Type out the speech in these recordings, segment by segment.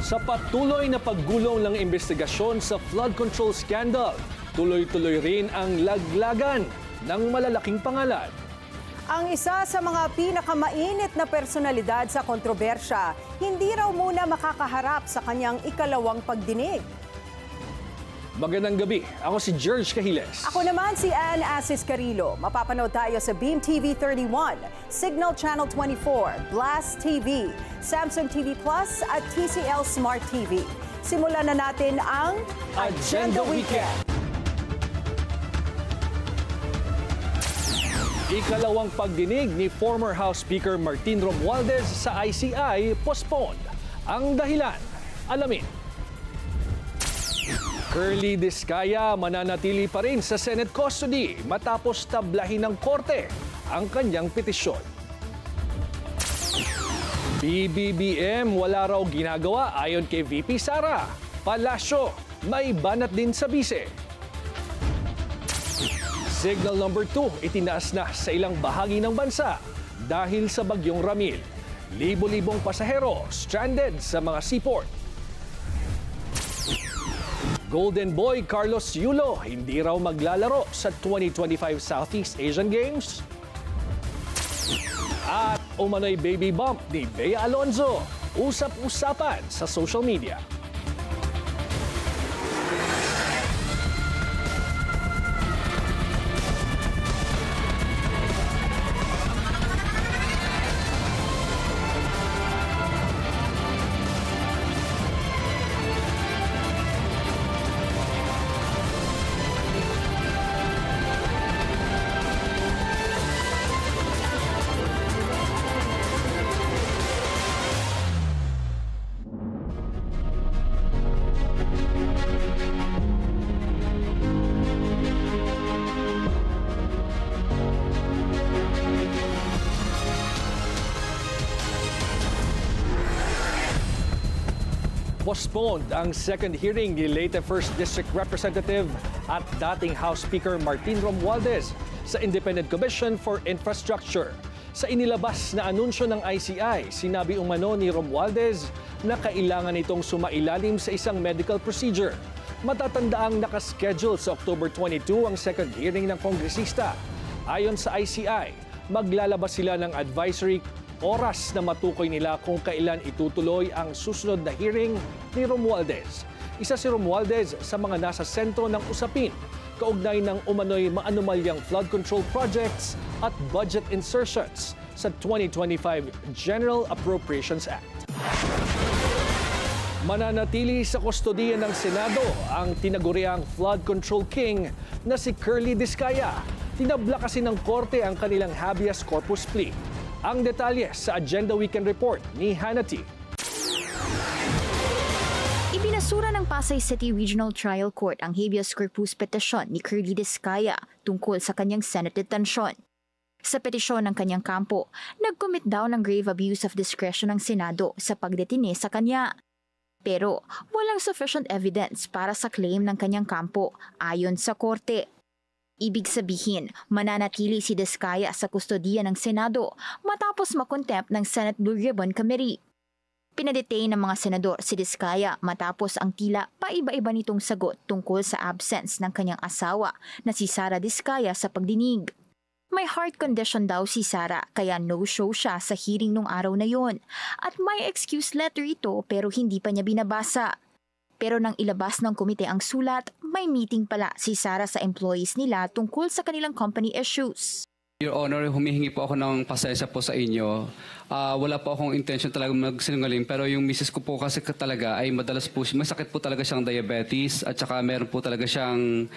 Sa patuloy na paggulong ng investigasyon sa flood control scandal, tuloy-tuloy rin ang laglagan ng malalaking pangalan. Ang isa sa mga pinakamainit na personalidad sa kontrobersya, hindi raw muna makakaharap sa kanyang ikalawang pagdinig. Magandang gabi, ako si George Cahiles. Ako naman si Ann Asis Carilo. Mapapanood tayo sa Beam TV 31, Signal Channel 24, Blast TV, Samsung TV Plus at TCL Smart TV. Simulan na natin ang Agenda Weekend. Ikalawang pagdinig ni former House Speaker Martin Romualdez sa ICI postponed. Ang dahilan, alamin. Curly Discaya mananatili pa rin sa Senate custody matapos tablahin ng korte ang kanyang petisyon. BBBM wala raw ginagawa ayon kay VP Sara. Palasyo, may banat din sa bise. Signal number 2 itinaas na sa ilang bahagi ng bansa dahil sa bagyong Ramil. Libo-libong pasahero stranded sa mga seaport. Golden Boy Carlos Yulo hindi raw maglalaro sa 2025 Southeast Asian Games. At umano'y baby bump ni Bea Alonzo. Usap-usapan sa social media. Postponed ang second hearing ni late 1st District Representative at dating House Speaker Martin Romualdez sa Independent Commission for Infrastructure. Sa inilabas na anunsyo ng ICI, sinabi umano ni Romualdez na kailangan itong sumailalim sa isang medical procedure. Matatandaang nakaschedule sa October 22 ang second hearing ng kongresista. Ayon sa ICI, maglalabas sila ng advisory oras na matukoy nila kung kailan itutuloy ang susunod na hearing ni Romualdez. Isa si Romualdez sa mga nasa sentro ng usapin, kaugnay ng umano'y maanumalyang flood control projects at budget insertions sa 2025 General Appropriations Act. Mananatili sa kustodiya ng Senado ang tinaguriang flood control king na si Curly Discaya. Tinabla kasi ng korte ang kanilang habeas corpus plea. Ang detalye sa Agenda Weekend Report ni Hannity. Ibinasura ng Pasay City Regional Trial Court ang habeas corpus petition ni Curly Discaya tungkol sa kanyang Senate detention. Sa petisyon ng kanyang kampo, nag-commit daw ng grave abuse of discretion ng Senado sa pagdetine sa kanya. Pero walang sufficient evidence para sa claim ng kanyang kampo ayon sa korte. Ibig sabihin, mananatili si Discaya sa kustodiya ng Senado matapos makontempt ng Senate Blue Ribbon Committee. Pinadetain ng mga senador si Discaya matapos ang tila paiba-iba nitong sagot tungkol sa absence ng kanyang asawa na si Sara Discaya sa pagdinig. May heart condition daw si Sara kaya no-show siya sa hearing nung araw na yon at may excuse letter ito pero hindi pa niya binabasa. Pero nang ilabas ng komite ang sulat, may meeting pala si Sara sa employees nila tungkol sa kanilang company issues. Your Honor, humihingi po ako ng pasensya po sa inyo. Wala po akong intention talaga magsinungaling pero yung misis ko po kasi talaga ay madalas po, may sakit po talaga siyang diabetes at saka meron po talaga siyang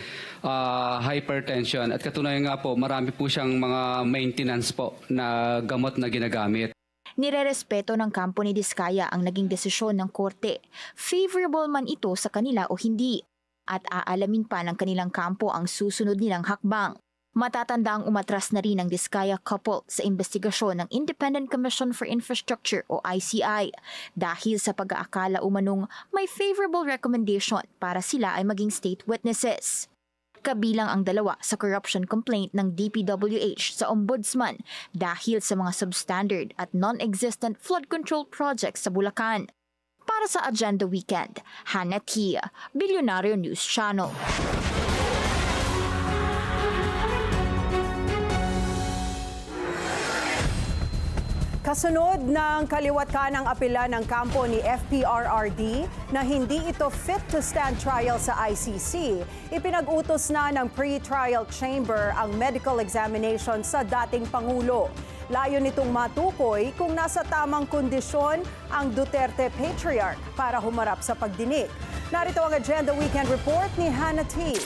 hypertension. At katunayan nga po, marami po siyang mga maintenance po na gamot na ginagamit. Nirerespeto ng kampo ni Discaya ang naging desisyon ng korte. Favorable man ito sa kanila o hindi. At aalamin pa ng kanilang kampo ang susunod nilang hakbang. Matatandaang umatras na rin ang Discaya couple sa investigasyon ng Independent Commission for Infrastructure o ICI dahil sa pag-aakala umanong may favorable recommendation para sila ay maging state witnesses. Kabilang ang dalawa sa corruption complaint ng DPWH sa Ombudsman dahil sa mga substandard at non-existent flood control projects sa Bulacan. Para sa Agenda Weekend, Hannah Tia, Bilyonaryo News Channel. Kasunod ng kaliwat kanang apela ng kampo ni FPRRD na hindi ito fit to stand trial sa ICC, ipinag-utos na ng pre-trial chamber ang medical examination sa dating Pangulo. Layo nitong matukoy kung nasa tamang kondisyon ang Duterte Patriarch para humarap sa pagdinig. Narito ang Agenda Weekend Report ni Hannah T.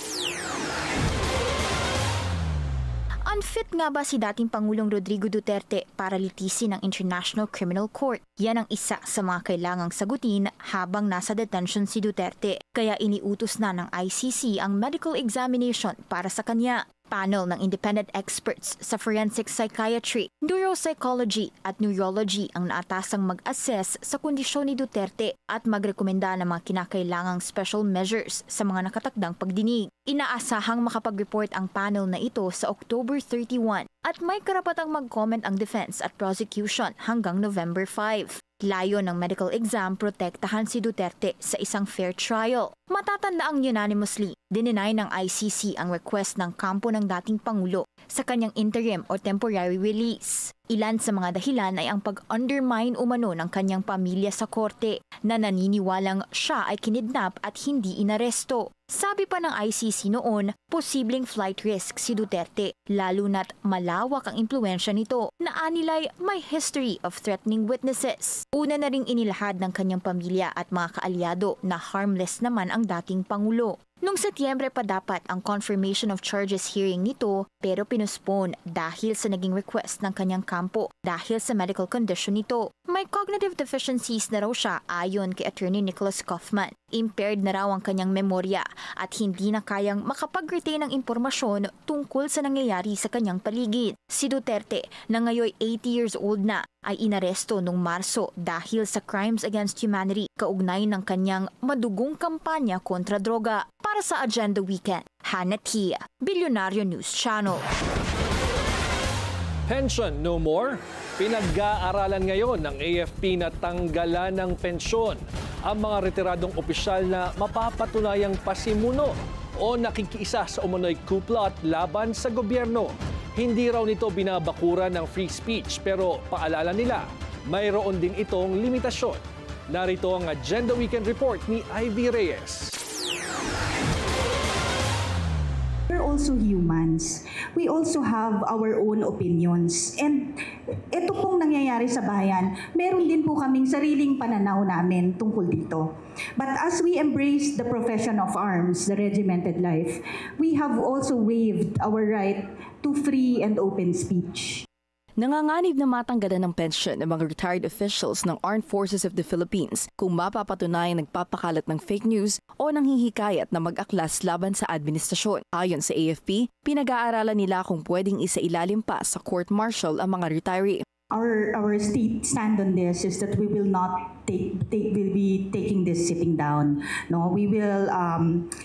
Unfit nga ba si dating Pangulong Rodrigo Duterte para litisin ng International Criminal Court? Yan ang isa sa mga kailangang sagutin habang nasa detention si Duterte. Kaya iniutos na ng ICC ang medical examination para sa kanya. Panel ng independent experts sa forensic psychiatry, neuropsychology at neurology ang naatasang mag-assess sa kondisyon ni Duterte at magrekomenda ng mga kinakailangang special measures sa mga nakatakdang pagdinig. Inaasahang makapag-report ang panel na ito sa October 31 at may karapatang mag-comment ang defense at prosecution hanggang November 5. Layo ng medical exam protektahan si Duterte sa isang fair trial. Matatandaang unanimously, dininay ng ICC ang request ng kampo ng dating Pangulo sa kanyang interim o temporary release. Ilan sa mga dahilan ay ang pag-undermine umano ng kanyang pamilya sa korte na naniniwalang siya ay kinidnap at hindi inaresto. Sabi pa ng ICC noon, posibleng flight risk si Duterte, lalo na't malawak ang impluwensya nito na anilay may history of threatening witnesses. Una na ring inilahad ng kanyang pamilya at mga kaalyado na harmless naman ang dating Pangulo. Noong Setyembre pa dapat ang confirmation of charges hearing nito pero pinuspone dahil sa naging request ng kanyang kampo dahil sa medical condition nito. May cognitive deficiencies na raw siya ayon kay Attorney Nicholas Kaufman. Impaired na raw ang kanyang memorya at hindi na kayang makapag-retain ng impormasyon tungkol sa nangyayari sa kanyang paligid. Si Duterte, na ngayon 80 years old na, ay inaresto noong Marso dahil sa crimes against humanity kaugnay ng kanyang madugong kampanya kontra droga. Para sa Agenda Weekend, Hannah Tia, Bilyonaryo News Channel. Pension no more? Pinag-aaralan ngayon ng AFP na tanggalan ng pensyon ang mga retiradong opisyal na mapapatunayang pasimuno o nakikiisa sa umano'y kupla at laban sa gobyerno. Hindi raw nito binabakura ng free speech pero paalala nila, mayroon din itong limitasyon. Narito ang Agenda Weekend Report ni Ivy Reyes. We're also humans. We also have our own opinions. And ito pong nangyayari sa bayan, meron din po kaming sariling pananaw namin tungkol dito. But as we embrace the profession of arms, the regimented life, we have also waived our right to free and open speech. Nanganganib na matanggalan ng pensyon ng mga retired officials ng Armed Forces of the Philippines kung mapapatunayang nagpapakalat ng fake news o nanghihikayat na mag-aklas laban sa administrasyon. Ayon sa AFP, pinag-aaralan nila kung pwedeng isailalim pa sa court-martial ang mga retiree. Our state stand on this is that we will not will be taking this sitting down. No, we will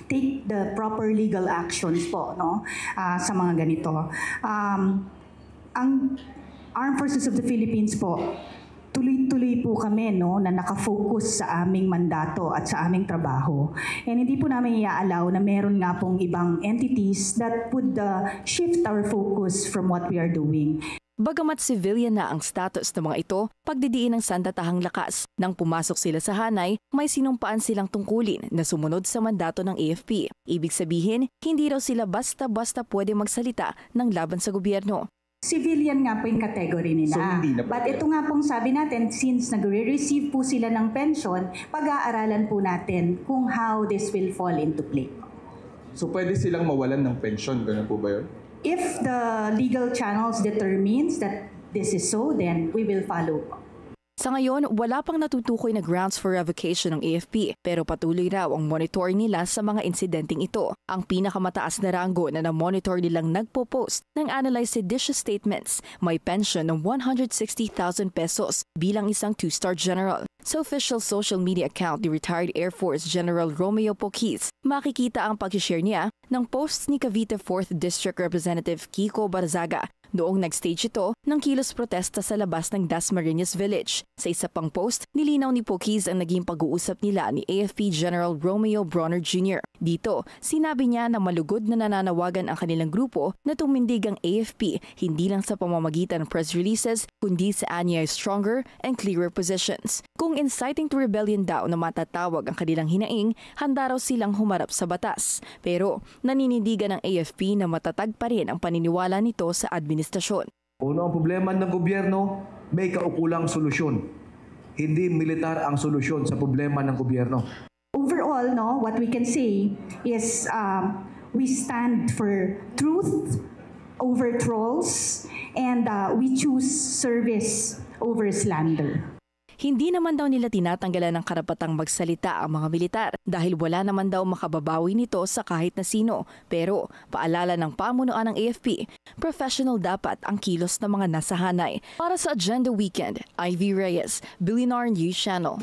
take the proper legal actions po, no, sa mga ganito. Ang Armed Forces of the Philippines po, tuloy-tuloy po kami, no, na nakafocus sa aming mandato at sa aming trabaho. And hindi po namin i-allow na meron nga pong ibang entities that would shift our focus from what we are doing. Bagamat civilian na ang status ng mga ito, pagdidiin ng sandatahang lakas. Nang pumasok sila sa hanay, may sinumpaan silang tungkulin na sumunod sa mandato ng AFP. Ibig sabihin, hindi raw sila basta-basta pwede magsalita ng laban sa gobyerno. Civilian nga po yung category nila. So, but ito nga pong sabi natin, since nagre-receive po sila ng pension, pag-aaralan po natin kung how this will fall into play. So pwede silang mawalan ng pension, ganun po ba yun? If the legal channels determines that this is so, then we will follow. Sa ngayon, wala pang natutukoy na grounds for revocation ng AFP pero patuloy raw ang monitoring nila sa mga insidenteng ito. Ang pinakamataas na ranggo na na-monitor nilang nagpo-post ng analyzed seditious statements may pension ng 160,000 pesos bilang isang 2-star general. Sa official social media account ni retired Air Force General Romeo Poquiz, makikita ang pag-share niya ng posts ni Cavite 4th District Representative Kiko Barzaga Noong nag-stage ito ng kilos protesta sa labas ng Dasmariñas Village. Sa isa pang post, nilinaw ni Pokis ang naging pag-uusap nila ni AFP General Romeo Bronner Jr. Dito, sinabi niya na malugod na nananawagan ang kanilang grupo na tumindig ang AFP hindi lang sa pamamagitan ng press releases kundi sa anyay stronger and clearer positions. Kung inciting to rebellion daw na matatawag ang kanilang hinaing, handa raw silang humarap sa batas. Pero naninindigan ng AFP na matatag pa rin ang paniniwala nito sa administrasyon. Uno ang problema ng gobyerno, may kaukulang solusyon. Hindi militar ang solusyon sa problema ng gobyerno. Overall, what we can say is we stand for truth over trolls and we choose service over slander. Hindi naman daw nila tinatanggalan ng karapatang magsalita ang mga militar dahil wala naman daw makababawi nito sa kahit na sino. Pero paalala ng pamunuan ng AFP, professional dapat ang kilos ng mga nasahanay. Para sa Agenda Weekend, Ivy Reyes, Billionaire News Channel.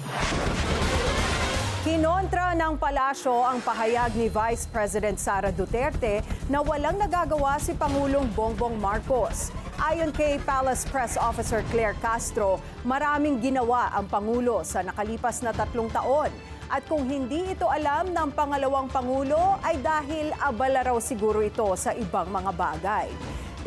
Kinontra ng palasyo ang pahayag ni Vice President Sara Duterte na walang nagagawa si Pangulong Bongbong Marcos. Ayon kay Palace Press Officer Claire Castro, maraming ginawa ang Pangulo sa nakalipas na 3 taon. At kung hindi ito alam ng pangalawang Pangulo ay dahil abala raw siguro ito sa ibang mga bagay.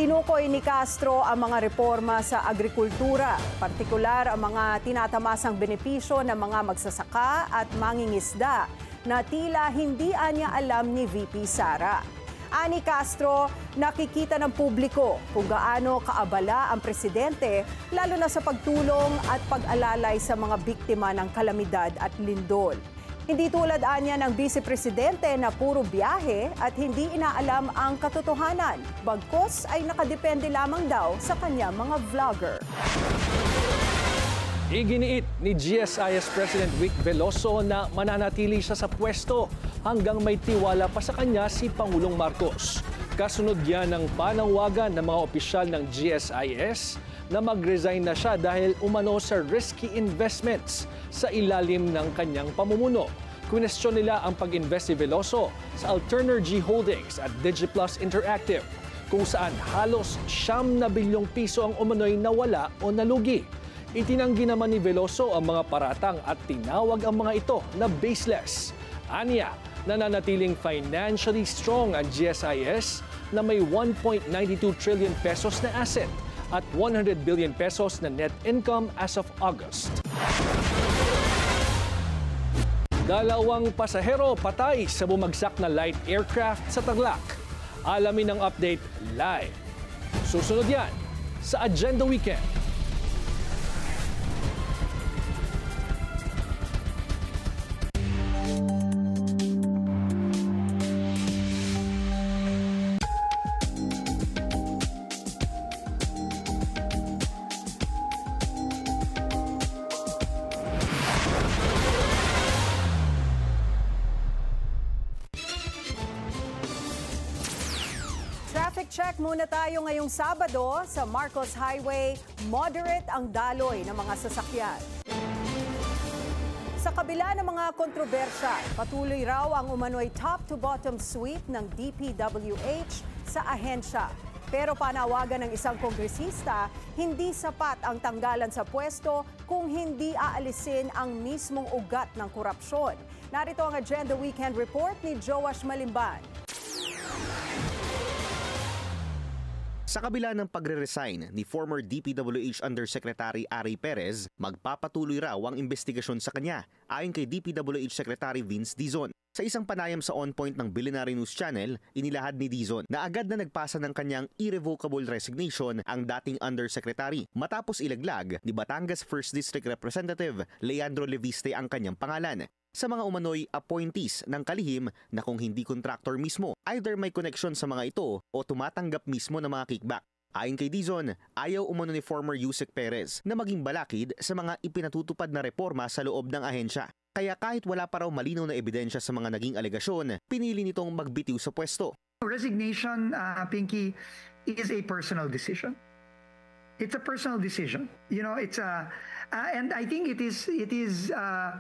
Tinukoy ni Castro ang mga reforma sa agrikultura, partikular ang mga tinatamasang benepisyo ng mga magsasaka at mangingisda na tila hindi anya alam ni VP Sara. Ani Castro, nakikita ng publiko kung gaano kaabala ang presidente lalo na sa pagtulong at pag-alalay sa mga biktima ng kalamidad at lindol. Hindi tulad anya ng Vice Presidente na puro biyahe at hindi inaalam ang katotohanan. Bagkus ay nakadepende lamang daw sa kanya mga vlogger. Iginiit ni GSIS President Vic Veloso na mananatili siya sa pwesto hanggang may tiwala pa sa kanya si Pangulong Marcos. Kasunod yan ng panawagan ng mga opisyal ng GSIS na mag-resign na siya dahil umano sa risky investments sa ilalim ng kanyang pamumuno. Kwestiyon nila ang pag-invest ni Veloso sa Alternergy Holdings at DigiPlus Interactive kung saan halos 9 bilyong piso ang umano'y nawala o nalugi. Itinanggi naman ni Veloso ang mga paratang at tinawag ang mga ito na baseless. Anya, nananatiling financially strong ang GSIS na may 1.92 trillion pesos na asset at 100 billion pesos na net income as of August. 2 pasahero patay sa bumagsak na light aircraft sa Tarlac. Alamin ang update live. Susunod yan sa Agenda Weekend. Traffic check muna tayo ngayong Sabado sa Marcos Highway. Moderate ang daloy ng mga sasakyan. Sa kabila ng mga kontrobersya, patuloy raw ang umano'y top-to-bottom sweep ng DPWH sa ahensya. Pero panawagan ng isang kongresista, hindi sapat ang tanggalan sa pwesto kung hindi aalisin ang mismong ugat ng korupsyon. Narito ang Agenda Weekend Report ni Joash Malimban. Sa kabila ng pagre-resign ni former DPWH Undersecretary Ary Perez, magpapatuloy raw ang investigasyon sa kanya, ayon kay DPWH Secretary Vince Dizon. Sa isang panayam sa On Point ng Billionaire News Channel, inilahad ni Dizon na agad na nagpasa ng kanyang irrevocable resignation ang dating Undersecretary matapos ilaglag ni Batangas 1st District Representative Leandro Leviste ang kanyang pangalan sa mga umano'y appointees ng kalihim na kung hindi contractor mismo, either may connection sa mga ito o tumatanggap mismo ng mga kickback. Ayon kay Dizon, ayaw umano ni former Yusek Perez na maging balakid sa mga ipinatutupad na reforma sa loob ng ahensya. Kaya kahit wala pa raw malinaw na ebidensya sa mga naging alegasyon, pinili nitong magbitiw sa pwesto. Resignation, Pinky, is a personal decision. It's a personal decision. You know, it's a and I think it is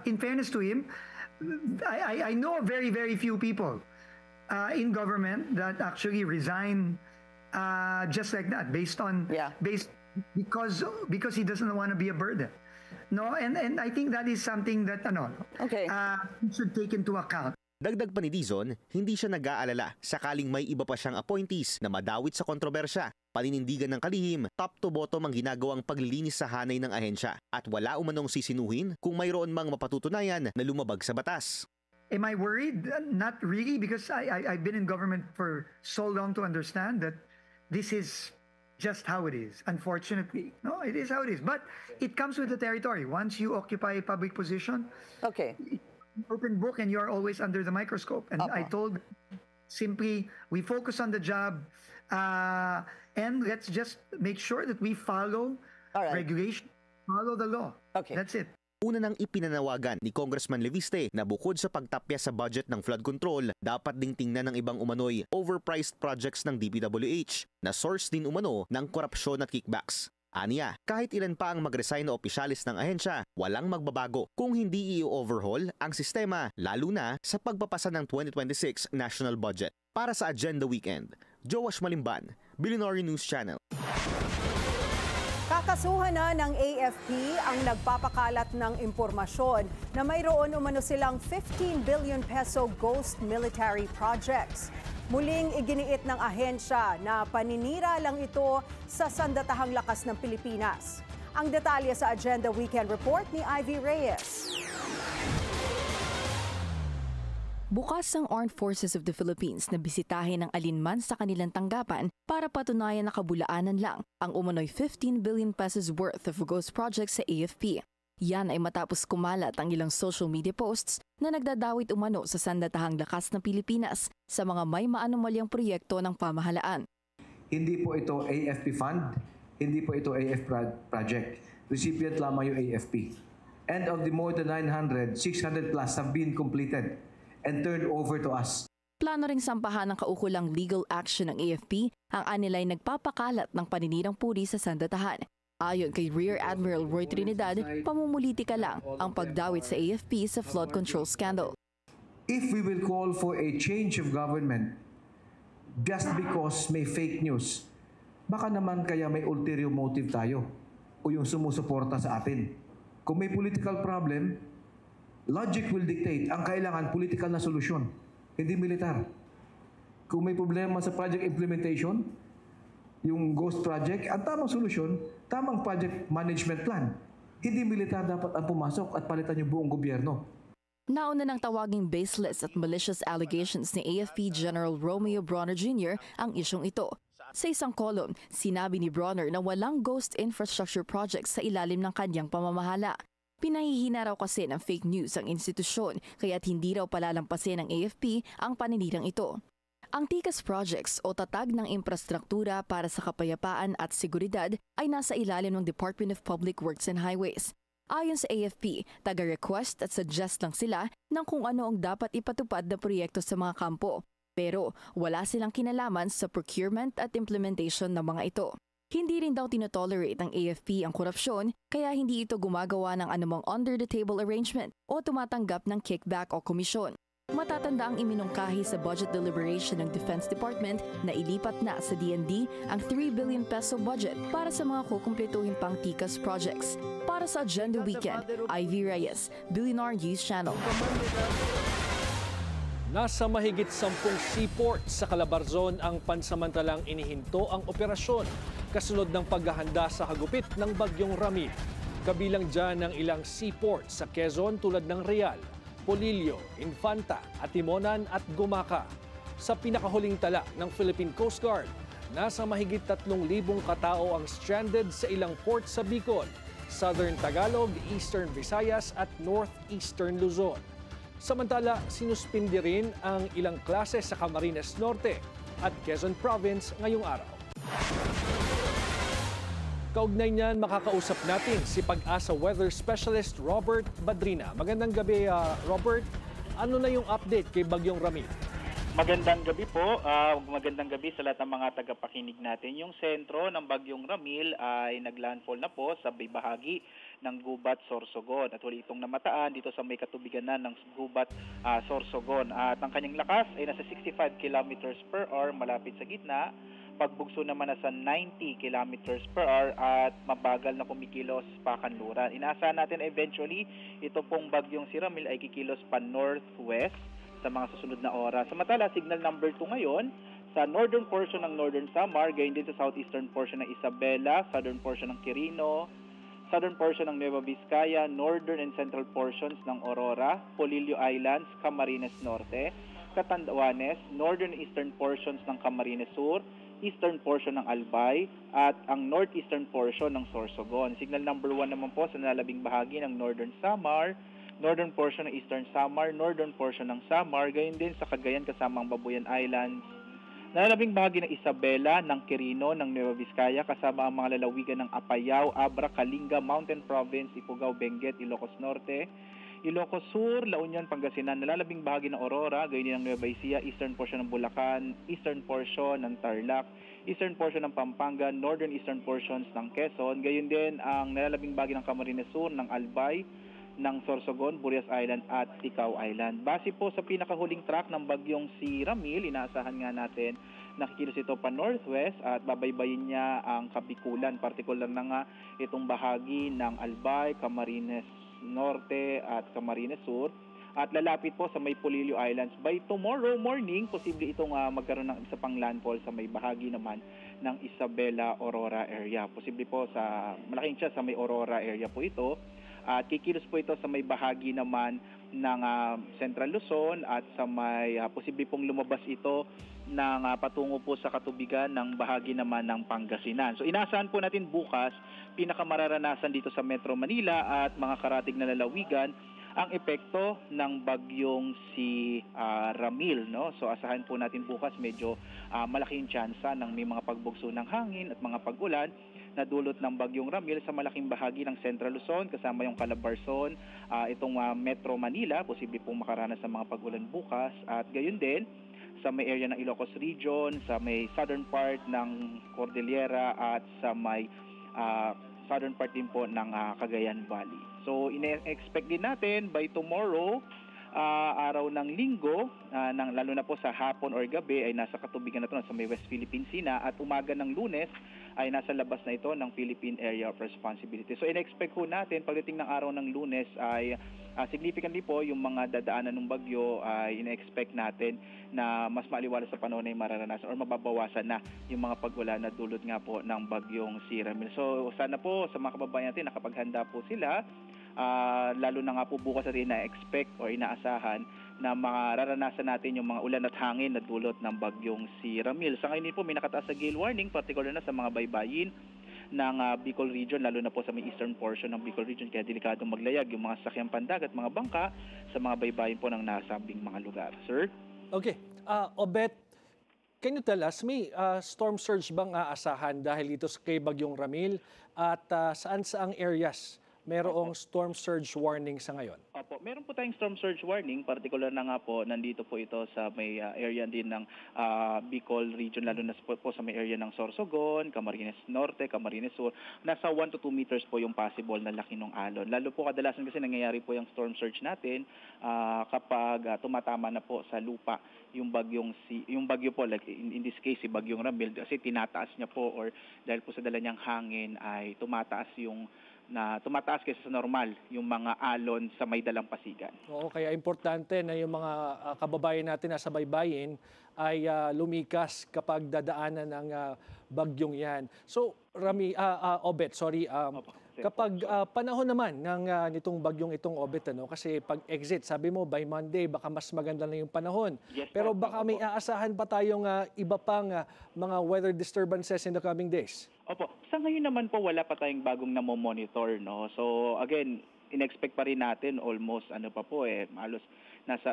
in fairness to him, I know very few people in government that actually resign just like that, because he doesn't want to be a burden. No, and I think that is something that we should take into account. Dagdag pa ni Dizon, hindi siya nag-aalala sakaling may iba pa siyang appointees na madawit sa kontrobersya. Paninindigan ng kalihim, top to bottom ang ginagawang paglilinis sa hanay ng ahensya at wala umanong sisinuhin kung mayroon mang mapatutunayan na lumabag sa batas. Am I worried? Not really, because I've been in government for so long to understand that this is just how it is. Unfortunately, no, it is how it is. But it comes with the territory. Once you occupy a public position, open book and you're always under the microscope. And I told simply, we focus on the job and let's just make sure that we follow regulation, follow the law. That's it. Una nang ipinanawagan ni Congressman Leviste na bukod sa pagtapya sa budget ng flood control, dapat ding tingnan ng ibang umano'y overpriced projects ng DPWH na source din umano ng korupsyon at kickbacks. Aniya, kahit ilan pa ang mag-resign na opisyalis ng ahensya, walang magbabago kung hindi i-overhaul ang sistema, lalo na sa pagpapasa ng 2026 national budget. Para sa Agenda Weekend, Joash Malimban, Billionaire News Channel. Kakasuhan na ng AFP ang nagpapakalat ng impormasyon na mayroon umano silang 15 billion peso ghost military projects. Muling iginiit ng ahensya na paninira lang ito sa sandatahang lakas ng Pilipinas. Ang detalye sa Agenda Weekend Report ni Ivy Reyes. Bukas ang Armed Forces of the Philippines na bisitahin ng alinman sa kanilang tanggapan para patunayan na kabulaanan lang ang umano'y 15 billion pesos worth of ghost projects sa AFP. Yan ay matapos kumalat ang ilang social media posts na nagdadawit umano sa sandatahang lakas ng Pilipinas sa mga may maanomalyang proyekto ng pamahalaan. Hindi po ito AFP fund, hindi po ito AFP project. Recipient lamang yung AFP. And of the more than 900, 600 plus have been completed and turned over to us. Plano ring sampahan ng kaukulang legal action ng AFP ang anilay nagpapakalat ng paninirang puri sa sandatahan. Ayon kay Rear Admiral Roy Trinidad, pamumulitika lang ang pagdawit sa AFP sa flood control scandal. If we will call for a change of government just because may fake news, baka naman kaya may ulterior motive tayo o yung sumusuporta sa atin. Kung may political problem, logic will dictate ang kailangan political na solusyon, hindi militar. Kung may problema sa project implementation, yung ghost project, ang tamang solusyon, tamang project management plan. Hindi militar dapat ang pumasok at palitan yung buong gobyerno. Nauna ng tawaging baseless at malicious allegations ni AFP General Romeo Bronner Jr. ang isyong ito. Sa isang kolon, sinabi ni Bronner na walang ghost infrastructure projects sa ilalim ng kanyang pamamahala. Pinahihina raw kasi ng fake news ang institusyon kaya't hindi raw palalampasin ng AFP ang paninirang ito. Ang TICAS projects o tatag ng infrastruktura para sa kapayapaan at seguridad ay nasa ilalim ng Department of Public Works and Highways. Ayon sa AFP, taga-request at suggest lang sila ng kung ano ang dapat ipatupad na proyekto sa mga kampo. Pero wala silang kinalaman sa procurement at implementation ng mga ito. Hindi rin daw tinotolerate ng AFP ang korupsyon kaya hindi ito gumagawa ng anumang under-the-table arrangement o tumatanggap ng kickback o komisyon. Matatanda ang iminungkahi sa budget deliberation ng Defense Department na ilipat na sa DND ang 3 billion peso budget para sa mga kukumpletuhin pang TICAS projects. Para sa Agenda Weekend, Ivy Reyes, Billionaire News Channel. Nasa mahigit 10 seaports sa Calabarzon ang pansamantalang inihinto ang operasyon kasunod ng paghahanda sa hagupit ng Bagyong Ramil. Kabilang dyan ang ilang seaports sa Quezon tulad ng Real, Polillo, Infanta, Atimonan at Gumaca. Sa pinakahuling tala ng Philippine Coast Guard, nasa mahigit 3,000 katao ang stranded sa ilang port sa Bicol, Southern Tagalog, Eastern Visayas at Northeastern Luzon. Samantala, sinuspindi rin ang ilang klase sa Camarines Norte at Quezon Province ngayong araw. Kaugnay niyan, makakausap natin si Pag-asa Weather Specialist Robert Badrina. Magandang gabi, Robert. Ano na yung update kay Bagyong Ramil? Magandang gabi po. Magandang gabi sa lahat ng mga tagapakinig natin. Yung sentro ng Bagyong Ramil ay naglandfall na po sa bahagi ng Gubat, Sorsogon. At wali itong namataan dito sa may katubiganan ng Gubat, Sorsogon. At ang kanyang lakas ay nasa 65 kilometers per hour malapit sa gitna. pagbugso naman nasa 90 kilometers per hour at mabagal na kumikilos pa kanluran. Inaasahan natin eventually ito pong bagyong si Ramil ay kikilos pa northwest sa mga susunod na oras. Samantala, signal number 2 ngayon sa northern portion ng Northern Samar, gayon din sa southeastern portion ng Isabela, southern portion ng Quirino, southern portion ng Nueva Vizcaya, northern and central portions ng Aurora, Polillo Islands, Camarines Norte, Catanduanes, northern and eastern portions ng Camarines Sur, eastern portion ng Albay, at ang northeastern portion ng Sorsogon. Signal number 1 naman po sa nalalabing bahagi ng Northern Samar, northern portion ng Eastern Samar, northern portion ng Samar, gayon din sa Cagayan kasama ang Babuyan Islands, nalalabing bahagi ng Isabela, ng Quirino, ng Nueva Vizcaya, kasama ang mga lalawigan ng Apayao, Abra, Kalinga, Mountain Province, Ifugao, Benguet, Ilocos Norte, Ilocos Sur, La Union, Pangasinan, nalalabing bahagi ng Aurora, gayon din ng Nueva Ecija, eastern portion ng Bulacan, eastern portion ng Tarlac, eastern portion ng Pampanga, northern eastern portions ng Quezon, gayon din ang nalalabing bahagi ng Camarines Sur, ng Albay, ng Sorsogon, Burias Island at Ticao Island. Base po sa pinakahuling track ng bagyong si Ramil, inaasahan nga natin nakikilos ito pa northwest at babaybayin niya ang Kabikulan, partikular na nga itong bahagi ng Albay, Camarines Norte at Camarines Sur, at lalapit po sa may Polillo Islands. By tomorrow morning, posible itong magkaroon ng isa pang landfall sa may bahagi naman ng Isabela, Aurora area. Posible po sa malaking siya sa may Aurora area po ito. At kikilos po ito sa may bahagi naman ng Central Luzon at sa may posible pong lumabas ito ng patungo po sa katubigan ng bahagi naman ng Pangasinan. So inaasahan po natin bukas pinakamararanasan dito sa Metro Manila at mga karatig na lalawigan ang epekto ng bagyong si Ramil, no? So asahan po natin bukas medyo malaking tsansa ng may mga pagbugso ng hangin at mga pag-ulan na dulot ng bagyong Ramil sa malaking bahagi ng Central Luzon kasama yung Calabarzon, itong Metro Manila, posible pong makaranas ng mga pag-ulan bukas, at gayon din sa may area ng Ilocos Region, sa may southern part ng Cordillera at sa may southern part din po ng Cagayan Valley. So ine-expect din natin by tomorrow, araw ng linggo, lalo na po sa hapon or gabi ay nasa katubigan na ito sa may West Philippine Sea na, at umaga ng Lunes ay nasa labas na ito ng Philippine Area of Responsibility. So in-expect po natin pagdating ng araw ng Lunes ay significantly po yung mga dadaanan ng bagyo ay in-expect natin na mas maaliwalas sa panahon ay mararanasan or mababawasan na yung mga pag-ulan na dulot nga po ng bagyong si Ramil. So sana po sa mga kababayan natin nakapaghanda po sila, lalo na nga po bukas natin na-expect o inaasahan na mararanasan natin yung mga ulan at hangin na dulot ng bagyong si Ramil. Sa ngayon po may nakataas sa gale warning, particular na sa mga baybayin ng Bicol Region, lalo na po sa may eastern portion ng Bicol Region, kaya delikadong maglayag yung mga sakyang pandagat, mga bangka sa mga baybayin po ng nasabing mga lugar. Sir? Okay. Obet, can you tell us, may storm surge bang aasahan dahil ito kay bagyong Ramil, at saan-saang areas merong storm surge warning sa ngayon? Opo, meron po tayong storm surge warning, particular na nga po, nandito po ito sa may area din ng Bicol Region, lalo na po sa may area ng Sorsogon, Camarines Norte, Camarines Sur. Nasa 1 to 2 meters po yung possible na laki ng alon. Lalo po kadalasan kasi nangyayari po yung storm surge natin kapag tumatama na po sa lupa yung bagyo po, like in this case si bagyong Ramil, kasi tinataas niya po, or dahil po sa dala niyang hangin ay tumataas kaysa sa normal yung mga alon sa may dalampasigan. Oo, kaya importante na yung mga kababayan natin na sa baybayin ay lumikas kapag dadaanan ng bagyong yan. So, Obet, sorry, kapag panahon naman ng nitong bagyong itong Obet, kasi pag exit, sabi mo by Monday, baka mas maganda na yung panahon. Yes, pero baka may aasahan pa tayong iba pang mga weather disturbances in the coming days? Opo, sa ngayon naman po wala pa tayong bagong namomonitor, no? So again, in-expect pa rin natin almost halos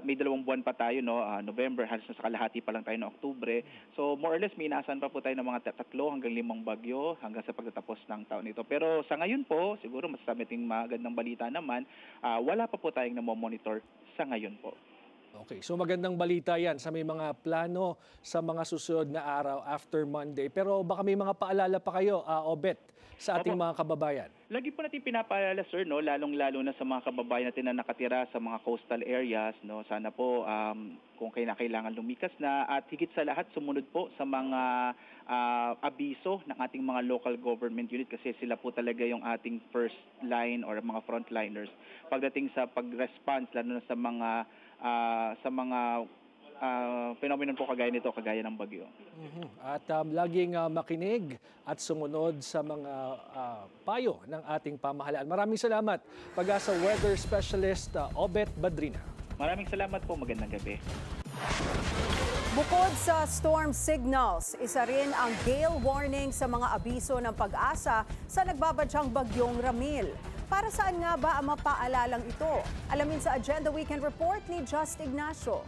may 2 buwan pa tayo, no? November, halos nasa kalahati pa lang tayo ng Oktubre. So more or less may inaasahan pa po tayo ng mga 3 hanggang 5 bagyo hanggang sa pagtatapos ng taon ito. Pero sa ngayon po, siguro masasabi nating magandang balita naman, wala pa po tayong namomonitor sa ngayon po. Okay, so magandang balita yan sa may mga plano sa mga susunod na araw after Monday. Pero baka may mga paalala pa kayo, Obet, sa ating mga kababayan. Lagi po natin pinapaalala, sir, no, lalong-lalo na sa mga kababayan natin na nakatira sa mga coastal areas, no, sana po kung kailangan lumikas na at higit sa lahat sumunod po sa mga abiso ng ating mga local government unit kasi sila po talaga yung ating first line or mga frontliners pagdating sa pag-response lalo na sa mga phenomenon po kagaya nito, kagaya ng bagyo. At laging makinig at sumunod sa mga payo ng ating pamahalaan. Maraming salamat, Pag-asa Weather Specialist Obet Badrina. Maraming salamat po. Magandang gabi. Bukod sa storm signals, isa rin ang gale warning sa mga abiso ng Pag-asa sa nagbabadyang bagyong Ramil. Para saan nga ba ang mapaalalang ito? Alamin sa Agenda Weekend Report ni Just Ignacio.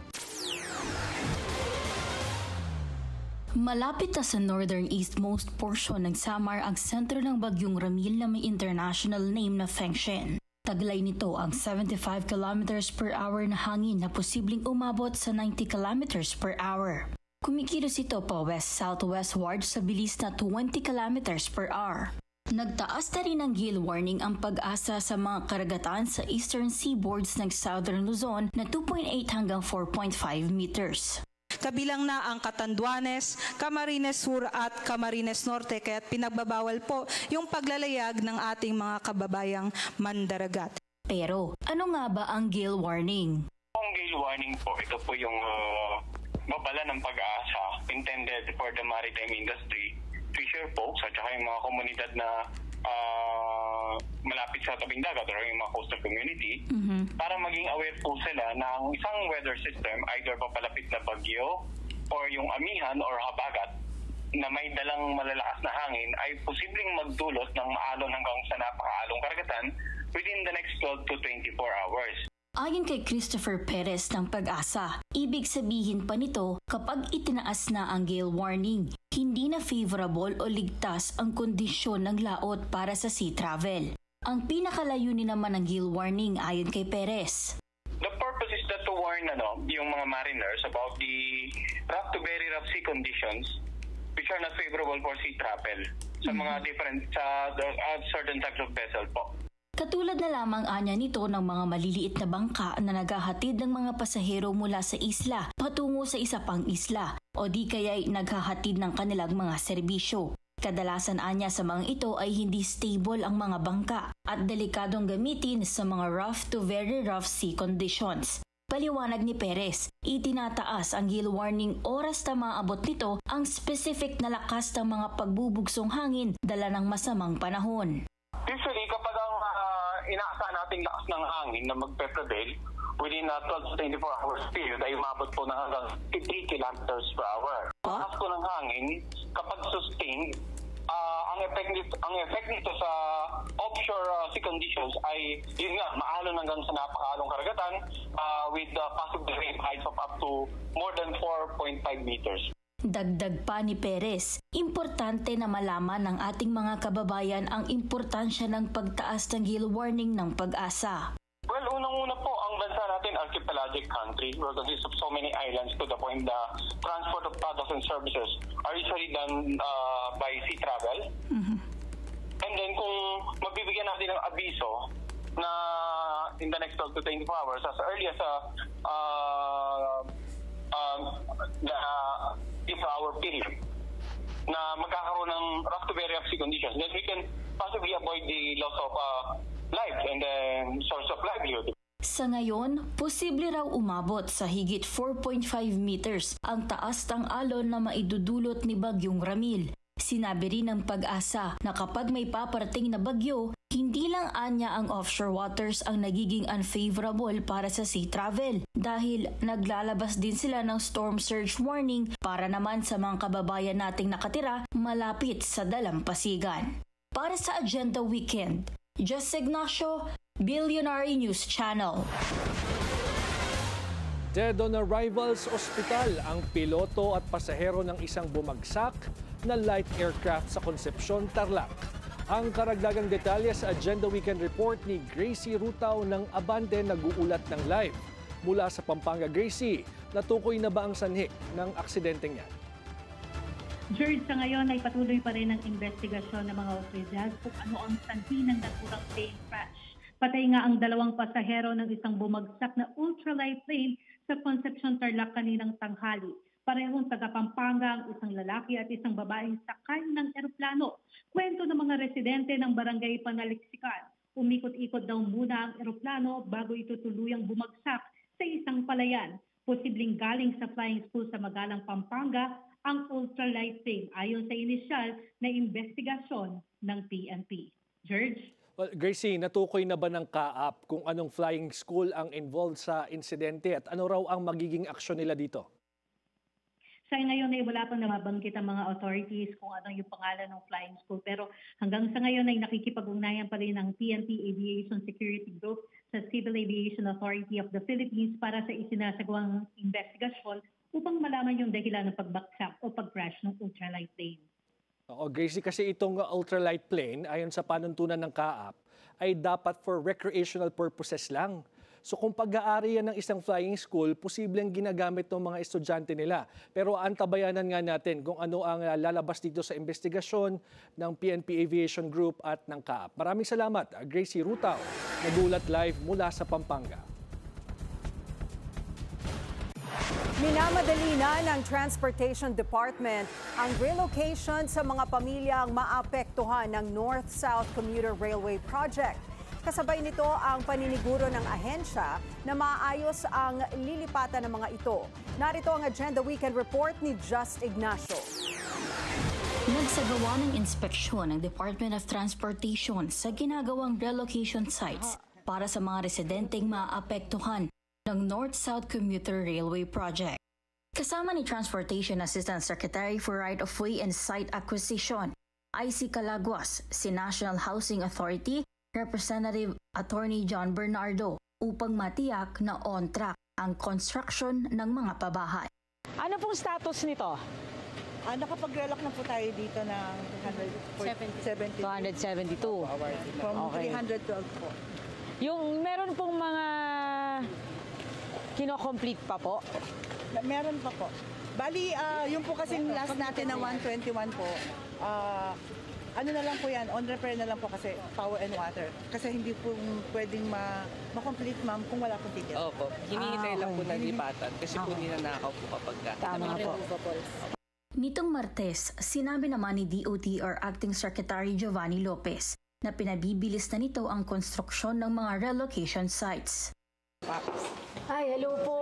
Malapit na sa northern eastmost portion ng Samar ang sentro ng bagyong Ramil na may international name na Fengshen. Taglay nito ang 75 kilometers per hour na hangin na posibleng umabot sa 90 kilometers per hour. Kumikilos ito pa west-southwestward sa bilis na 20 kilometers per hour. Nagtaas na rin ng gale warning ang Pag-asa sa mga karagatan sa eastern seaboards ng southern Luzon na 2.8 hanggang 4.5 meters. Kabilang na ang Catanduanes, Camarines Sur at Camarines Norte kaya't pinagbabawal po yung paglalayag ng ating mga kababayang mandaragat. Pero ano nga ba ang gale warning? Ang gale warning po, ito po yung babala ng Pag-asa intended for the maritime industry, fisher folks at saka yung mga komunidad na malapit sa tabing dagat or yung mga coastal community para maging aware po sila na ang isang weather system, either papalapit na bagyo or yung amihan or habagat na may dalang malalakas na hangin ay posibleng magdulot ng maalon hanggang sa napakaalong karagatan within the next 12 to 24 hours. Ayon kay Christopher Perez ng Pag-asa, ibig sabihin pa nito kapag itinaas na ang gale warning, hindi na favorable o ligtas ang kondisyon ng laot para sa sea travel. Ang pinakalayunin naman ng gale warning ayon kay Perez. The purpose is that to warn yung mga mariners about the rough to very rough sea conditions which are not favorable for sea travel sa mga different certain types of vessel po. Katulad na lamang anya nito ng mga maliliit na bangka na naghahatid ng mga pasahero mula sa isla patungo sa isa pang isla o di kaya'y naghahatid ng kanilang mga serbisyo. Kadalasan anya sa mga ito ay hindi stable ang mga bangka at delikadong gamitin sa mga rough to very rough sea conditions. Paliwanag ni Perez, itinataas ang gale warning oras na maabot nito ang specific na lakas ng mga pagbubugsong hangin dala ng masamang panahon. Usually, kapag ang inaasahan nating lakas ng hangin na magpe-prevail within a 12 to 24 hours period ay umabot po ng hanggang 3 kilometers per hour. Ang lakas po ng hangin, kapag sustained, ang effect nito sa offshore sea conditions ay yun nga, maalon hanggang sa napakaalong karagatan with possible wave heights of up to more than 4.5 meters. Dagdag pa ni Perez, importante na malaman ng ating mga kababayan ang importansya ng pagtaas ng gale warning ng Pag-asa. Well, unang-una po, ang bansa natin, archipelagic country, where consists of so many islands to the point the transport of products and services are usually done by sea travel. And then kung magbibigyan natin ng abiso na in the next 12 to 24 hours, as early as the hour period na magkakaroon ng rough to very rough sea conditions, then we can possibly avoid the loss of life and then source of livelihood. Sa ngayon, posible raw umabot sa higit 4.5 meters ang taas ng alon na maidudulot ni Bagyong Ramil. Sinabi rin ng Pag-asa na kapag may paparating na bagyo, hindi lang anya ang offshore waters ang nagiging unfavorable para sa sea travel dahil naglalabas din sila ng storm surge warning para naman sa mga kababayan nating nakatira malapit sa dalampasigan. Para sa Agenda Weekend, Just Ignacio, Billionaire News Channel. Dead on arrivals ospital ang piloto at pasahero ng isang bumagsak na light aircraft sa Concepcion, Tarlac. Ang karagdagang detalye sa Agenda Weekend Report ni Gracie Rutaw ng Abante nag-uulat ng live. Mula sa Pampanga, Gracie, natukoy na ba ang sanhi ng aksidenteng yan? George, sa ngayon ay patuloy pa rin ang investigasyon ng mga otoridad kung ano ang sanhi ng naturang plane crash. Patay nga ang 2 pasahero ng isang bumagsak na ultralight plane sa Concepcion, Tarlac kaninang tanghali. Parehong taga Pampanga ang isang lalaki at isang babaeng sakay ng eroplano. Kwento ng mga residente ng barangay Panaliksikan. Umikot-ikot daw muna ang eroplano bago ito tuluyang bumagsak sa isang palayan. Posibleng galing sa flying school sa Magalang, Pampanga ang ultralight plane ayon sa inisyal na investigasyon ng PNP. George? Well, Gracie, natukoy na ba ng CAAP kung anong flying school ang involved sa insidente at ano raw ang magiging aksyon nila dito? Sa ngayon ay wala pang nababanggit ang mga authorities kung ano yung pangalan ng flying school. Pero hanggang sa ngayon ay nakikipag-ugnayan pa rin ng PNP Aviation Security Group sa Civil Aviation Authority of the Philippines para sa isinasagawang investigasyon upang malaman yung dahilan ng pagbaksak o pag-crash ng ultralight plane. Oo, Gracie, kasi itong ultralight plane, ayon sa panuntunan ng CAAP, ay dapat for recreational purposes lang. So kung pag-aari yan ng isang flying school, posibleng ginagamit ng mga estudyante nila. Pero antabayanan nga natin kung ano ang lalabas dito sa investigasyon ng PNP Aviation Group at ng CAAP. Maraming salamat, Gracie Rutao, nagulat live mula sa Pampanga. Minamadali na ng Transportation Department ang relocation sa mga pamilyang maapektuhan ng North-South Commuter Railway Project. Kasabay nito ang paniniguro ng ahensya na maayos ang lilipatan ng mga ito. Narito ang Agenda Weekend Report ni Just Ignacio. Nagsagawa ng inspeksyon ng Department of Transportation sa ginagawang relocation sites para sa mga residenteng maapektuhan ng North-South Commuter Railway Project. Kasama ni Transportation Assistant Secretary for Right-of-Way and Site Acquisition, IC Calaguas, si National Housing Authority, Representative Attorney John Bernardo, upang matiyak na on track ang construction ng mga pabahay. Ano pong status nito? Nakapag-relock na po tayo dito ng 272. From 312 po. Yung meron pong mga kino-complete pa po? Meron pa po. Bali, yung po kasing last natin na 121 po, ano na lang po yan, on repair na lang po kasi power and water. Kasi hindi po pwedeng ma-complete, ma'am, kung wala pong ticket. Opo, hinihintay lang po na lipatan kasi po ninanakaw po kapag tama po. Nitong Martes, sinabi naman ni DOTR Acting Secretary Giovanni Lopez na pinabibilis na nito ang konstruksyon ng mga relocation sites. Hi, hello po.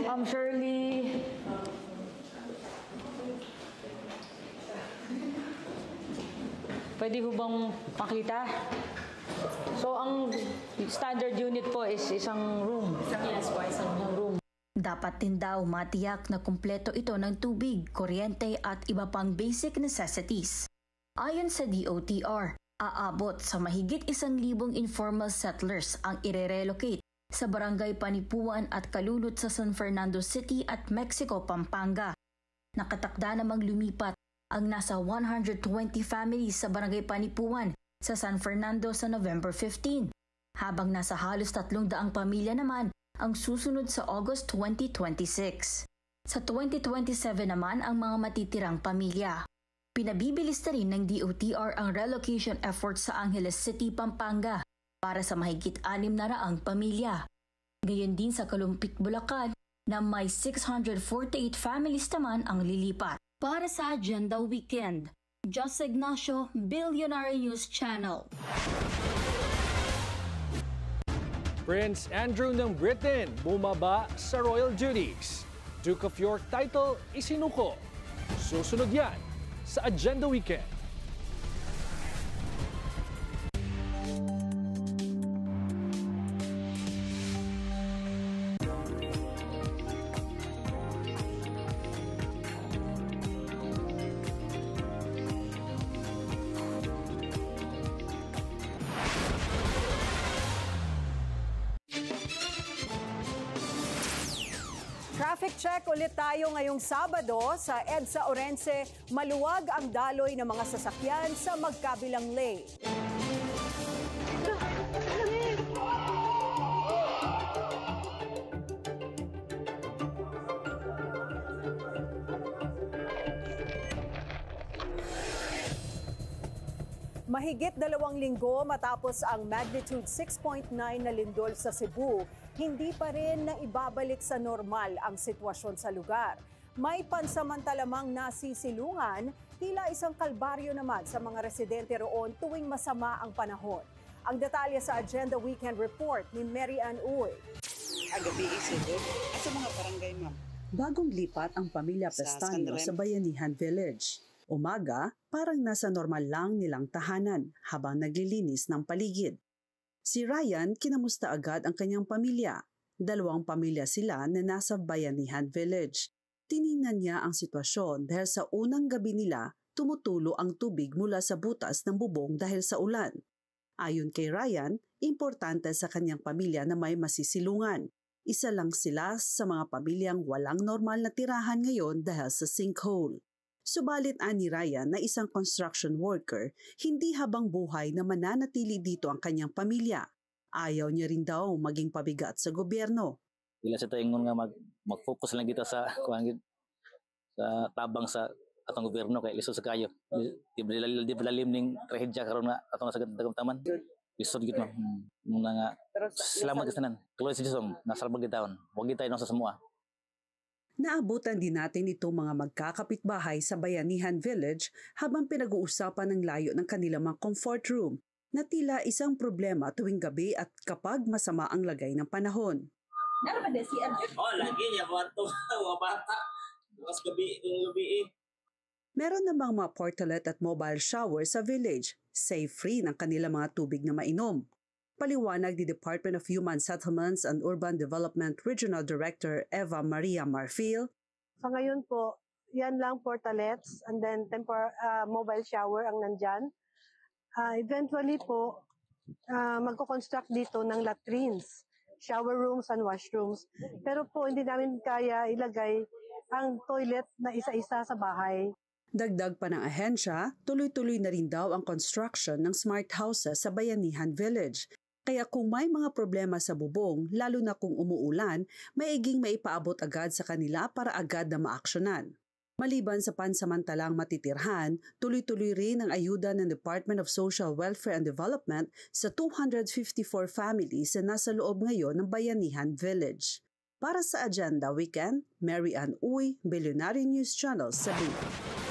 I'm Shirley. Pwede po bang makita? So, ang standard unit po is isang room. Yes po, isang room. Dapat din daw matiyak na kumpleto ito ng tubig, kuryente at iba pang basic necessities. Ayon sa DOTR, aabot sa mahigit 1,000 informal settlers ang ire-relocate sa Barangay Panipuan at Kalulot sa San Fernando City at Mexico, Pampanga. Nakatakda namang lumipat ang nasa 120 families sa Barangay Panipuan sa San Fernando sa November 15, habang nasa halos 300 pamilya naman ang susunod sa August 2026. Sa 2027 naman ang mga matitirang pamilya. Pinabibilis na rin ng DOTR ang relocation effort sa Angeles City, Pampanga para sa mahigit 600 pamilya. Gayon din sa Kalumpit, Bulacan na may 648 families naman ang lilipat. Para sa Agenda Weekend, Just Ignacio, Billionaire News Channel. Prince Andrew ng Britain bumaba sa royal duties. Duke of York title isinuko. Susunod yan sa Agenda Weekend. Traffic check ulit tayo ngayong Sabado sa EDSA Orense. Maluwag ang daloy ng mga sasakyan sa magkabilang lane. Mahigit 2 linggo matapos ang magnitude 6.9 na lindol sa Cebu, hindi pa rin naibabalik sa normal ang sitwasyon sa lugar. May pansamantalamang nasisilungan, tila isang kalbaryo naman sa mga residente roon tuwing masama ang panahon. Ang detalye sa Agenda Weekend Report ni Mary Ann Uy. Agabi isidod sa mga barangay, ma'am. Bagong lipat ang pamilya Pestaño sa Bayanihan Village. Umaga, parang nasa normal lang nilang tahanan habang naglilinis ng paligid. Si Ryan, kinamusta agad ang kanyang pamilya. 2 pamilya sila na nasa Bayanihan Village. Tiningnan niya ang sitwasyon dahil sa unang gabi nila, tumutulo ang tubig mula sa butas ng bubong dahil sa ulan. Ayon kay Ryan, importante sa kanyang pamilya na may masisilungan. Isa lang sila sa mga pamilyang walang normal na tirahan ngayon dahil sa sinkhole. Subalit ani Ryan na isang construction worker, hindi habang buhay na mananatili dito ang kanyang pamilya. Ayaw niya rin daw maging pabigat sa gobyerno. Dila sa taingon nga mag-focus lang dito sa tabang sa atong gobyerno kay lisod sa kayo. Di balalim ning trahedya karon nga atong sa taman. Lisod gid muna nga. Salamat sa tanan. Tuloy sa Dios nasalbag gitaon. Wag gitay no sa samua. Naabutan din natin itong mga magkakapitbahay sa Bayanihan Village habang pinag-uusapan ng layo ng kanilang mga comfort room na tila isang problema tuwing gabi at kapag masama ang lagay ng panahon. Lagi niya kwarto mga bata. Bukas gabi. Meron namang mga portalet at mobile shower sa village, safe-free ng kanilang mga tubig na mainom. Paliwanag ni Department of Human Settlements and Urban Development Regional Director Eva Maria Marfil. Sa ngayon po, yan lang portalets and then mobile shower ang nandyan. Eventually po, magko-construct dito ng latrines, shower rooms and washrooms. Pero po hindi namin kaya ilagay ang toilet na isa-isa sa bahay. Dagdag pa ng ahensya, tuloy-tuloy na rin daw ang construction ng smart houses sa Bayanihan Village. Kaya kung may mga problema sa bubong, lalo na kung umuulan, maiging maipaabot agad sa kanila para agad na maaksyonan. Maliban sa pansamantalang matitirhan, tuloy-tuloy rin ang ayuda ng Department of Social Welfare and Development sa 254 families na nasa loob ngayon ng Bayanihan Village. Para sa Agenda Weekend, Mary Ann Uy, Billionaire News Channel 7.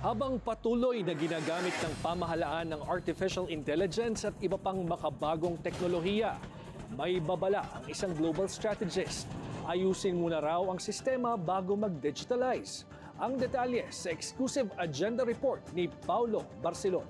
Habang patuloy na ginagamit ng pamahalaan ng artificial intelligence at iba pang makabagong teknolohiya, may babala ang isang global strategist. Ayusin muna raw ang sistema bago mag-digitalize. Ang detalye sa exclusive agenda report ni Paulo Barcelon.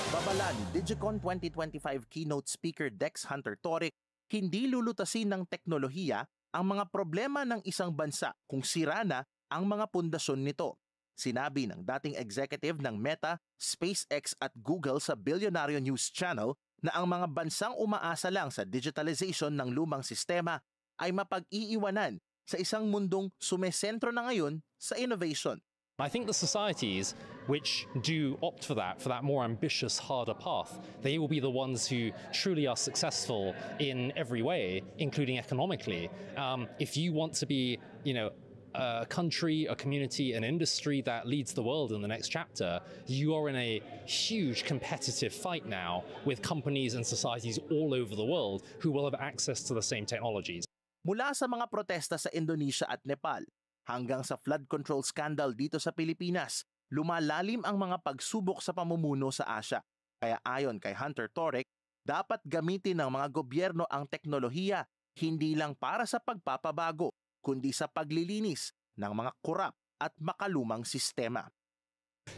Babala ni Digicon 2025 keynote speaker Dex Hunter Toric, hindi lulutasin ng teknolohiya ang mga problema ng isang bansa kung sira na ang mga pundasyon nito. Sinabi ng dating executive ng Meta, SpaceX at Google sa Billionaire News Channel na ang mga bansang umaasa lang sa digitalization ng lumang sistema ay mapag-iiwanan sa isang mundong sumesentro na ngayon sa innovation. I think the societies which do opt for that more ambitious, harder path, they will be the ones who truly are successful in every way, including economically. If you want to be, a country, a community, an industry that leads the world in the next chapter, you are in a huge competitive fight now with companies and societies all over the world who will have access to the same technologies. Mula sa mga protesta sa Indonesia at Nepal, hanggang sa flood control scandal dito sa Pilipinas, lumalalim ang mga pagsubok sa pamumuno sa Asia. Kaya ayon kay Hunter Toric, dapat gamitin ng mga gobyerno ang teknolohiya hindi lang para sa pagpapabago, kundi sa paglilinis ng mga korap at makalumang sistema.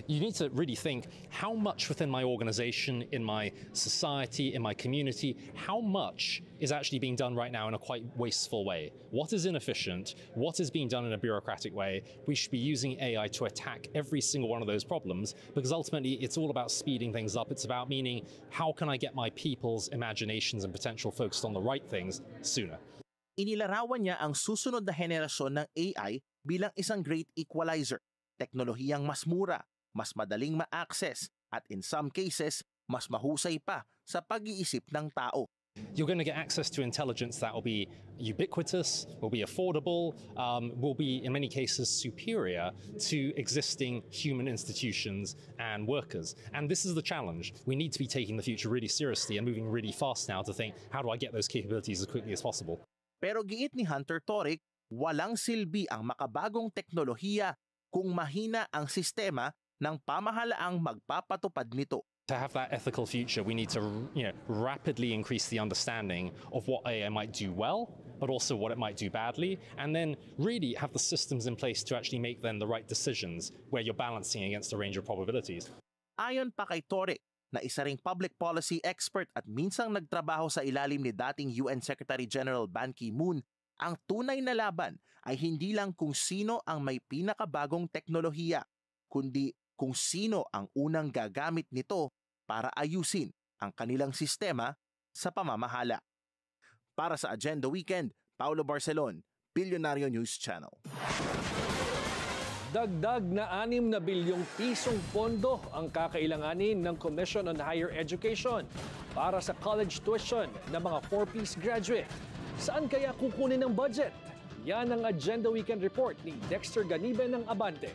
You need to really think how much within my organization, in my society, in my community, how much is actually being done right now in a quite wasteful way? What is inefficient? What is being done in a bureaucratic way? We should be using AI to attack every single one of those problems because ultimately it's all about speeding things up. It's about meaning how can I get my people's imaginations and potential focused on the right things sooner? Inilarawan niya ang susunod na henerasyon ng AI bilang isang great equalizer, teknolohiyang mas mura, mas madaling ma-access at in some cases, mas mahusay pa sa pag-iisip ng tao. You're going to get access to intelligence that will be ubiquitous, will be affordable, will be in many cases superior to existing human institutions and workers. And this is the challenge. We need to be taking the future really seriously and moving really fast now to think, how do I get those capabilities as quickly as possible? Pero giit ni Hunter Toric, walang silbi ang makabagong teknolohiya kung mahina ang sistema ng pamahalaang magpapatupad nito. To have that ethical future, we need to rapidly increase the understanding of what AI might do well, but also what it might do badly, and then really have the systems in place to actually make then the right decisions where you're balancing against a range of probabilities. Ayon pa kay Toric, na isa ring public policy expert at minsang nagtrabaho sa ilalim ni dating UN Secretary General Ban Ki-moon, ang tunay na laban ay hindi lang kung sino ang may pinakabagong teknolohiya, kundi kung sino ang unang gagamit nito para ayusin ang kanilang sistema sa pamamahala. Para sa Agenda Weekend, Paulo Barcelon, Bilyonaryo News Channel. Dagdag na 6 na bilyong pisong pondo ang kakailanganin ng Commission on Higher Education para sa college tuition ng mga 4-piece graduate. Saan kaya kukunin ang budget? Yan ang Agenda Weekend Report ni Dexter Ganibe ng Abante.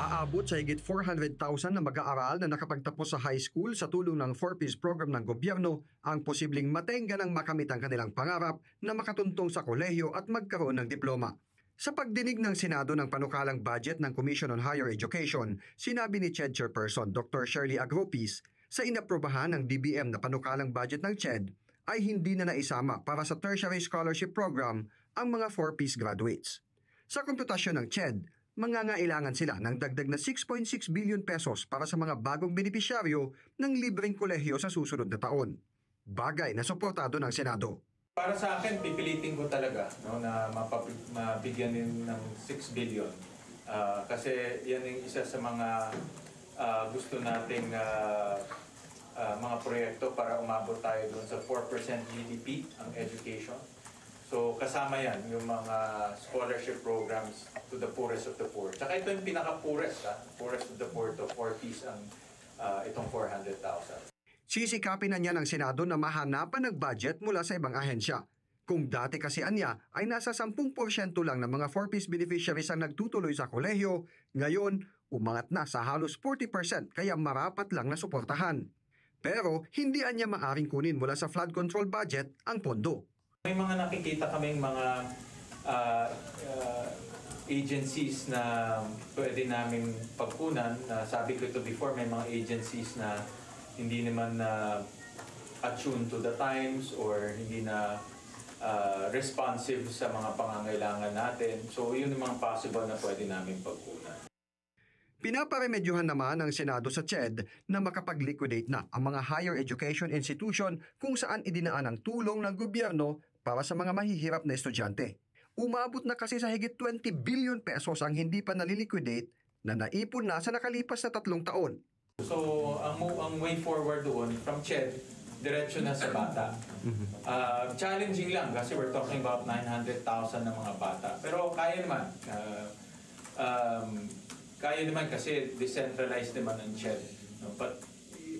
Aabot sa higit 400,000 na mag-aaral na nakapagtapos sa high school sa tulong ng 4-piece program ng gobyerno ang posibleng matengga ng makamit ang kanilang pangarap na makatuntong sa kolehiyo at magkaroon ng diploma. Sa pagdinig ng Senado ng panukalang budget ng Commission on Higher Education, sinabi ni CHED Chairperson Dr. Shirley Agropis sa inaprobahan ng DBM na panukalang budget ng CHED ay hindi na naisama para sa tertiary scholarship program ang mga 4-piece graduates. Sa komputasyon ng CHED, mangangailangan sila ng dagdag na 6.6 billion pesos para sa mga bagong benepisyaryo ng libreng kolehiyo sa susunod na taon. Bagay na suportado ng Senado. Para sa akin, pipilitin ko talaga na mabigyan din ng 6 billion. Kasi yan yung isa sa mga gusto nating mga proyekto para umabot tayo doon sa 4% GDP ang education. So kasama yan, yung mga scholarship programs to the poorest of the poor. Tsaka ito yung pinaka-poorest, poorest of the poor to 4-piece ang itong 400,000. Sisikapin na niya ng Senado na mahanapan ng budget mula sa ibang ahensya. Kung dati kasi anya ay nasa 10% lang ng mga 4-piece beneficiaries ang nagtutuloy sa kolehiyo, ngayon umangat na sa halos 40% kaya marapat lang na suportahan. Pero hindi anya maaring kunin mula sa flood control budget ang pondo. May mga nakikita kaming mga agencies na pwede namin pagkunan. Sabi ko ito before, may mga agencies na hindi naman attuned to the times or hindi na responsive sa mga pangangailangan natin. So yun yung mga possible na pwede namin pagkunan. Pinaparemedyohan naman ng Senado sa CHED na makapag-liquidate na ang mga higher education institution kung saan idinaan ang tulong ng gobyerno para sa mga mahihirap na estudyante. Umabot na kasi sa higit 20 billion pesos ang hindi pa naliliquidate na naipon na sa nakalipas na 3 taon. So ang way forward doon from CHED, diretso na sa bata. Challenging lang kasi we're talking about 900,000 na mga bata. Pero kaya naman. Kaya naman kasi decentralized naman ang CHED. But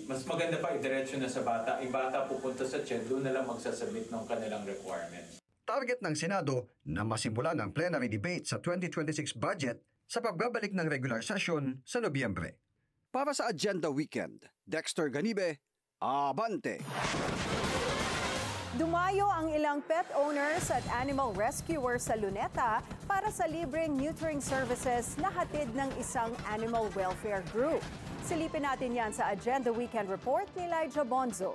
mas maganda pa, diretso na sa bata. Yung bata pupunta sa CHED, doon na lang magsasubmit ng kanilang requirements. Target ng Senado na masimulan ang plenary debate sa 2026 budget sa pagbabalik ng regular session sa Nobyembre. Para sa Agenda Weekend, Dexter Ganibe, Abante! Dumayo ang ilang pet owners at animal rescuers sa Luneta para sa libreng neutering services na hatid ng isang animal welfare group. Silipin natin yan sa Agenda Weekend Report ni Elijah Bonzo.